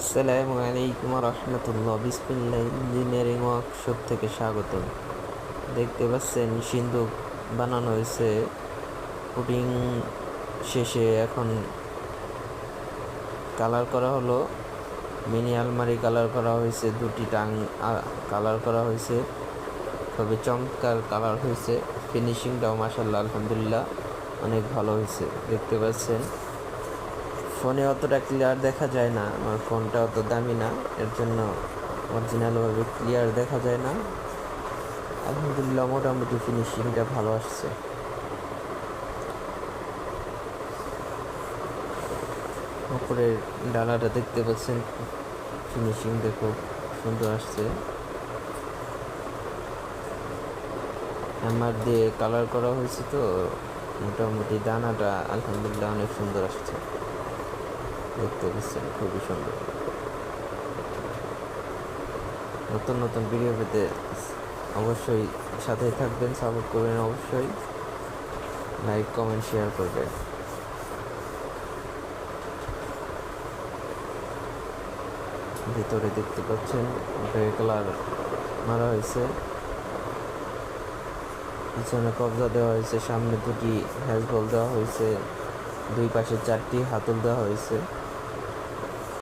আসসালামু আলাইকুম রহমতুল্লাহ। বিসমিল্লাহ ইঞ্জিনিয়ারিং ওয়ার্কশপ থেকে স্বাগত। দেখতে পাচ্ছেন সিন্দুক বানানো হয়েছে। পুডিং শেষে এখন কালার করা হলো। মিনি আলমারি কালার করা হয়েছে, দুটি টাং কালার করা হয়েছে। খুবই চমৎকার কালার হয়েছে। ফিনিশিংটাও মাশাআল্লাহ আলহামদুলিল্লাহ অনেক ভালো হয়েছে। দেখতে পাচ্ছেন ফোনে অতটা ক্লিয়ার দেখা যায় না, আমার ফোনটা অত দামি না, এর জন্য অরিজিনালভাবে ক্লিয়ার দেখা যায় না। আলহামদুলিল্লাহ মোটামুটি ফিনিশিংটা ভালো আসছে। উপরের ডালাটা দেখতে পাচ্ছেন, ফিনিশিংটা খুব সুন্দর আসছে। হ্যামার দিয়ে কালার করা হয়েছে, তো মোটামুটি দানাটা আলহামদুলিল্লাহ অনেক সুন্দর আসছে। দেখতে পাচ্ছেন খুবই সুন্দর। নতুন নতুন ভিডিও পেতে অবশ্যই সাথেই থাকবেন, সাপোর্ট করবেন, অবশ্যই লাইক কমেন্ট শেয়ার করবেন। ভিতরে দেখতে পাচ্ছেন গ্রে কালার মারা হয়েছে, পিছনে কবজা দেওয়া হয়েছে, সামনে দুটি হ্যাজবল দেওয়া হয়েছে, দুই পাশে 4টি হাতল দেওয়া হয়েছে।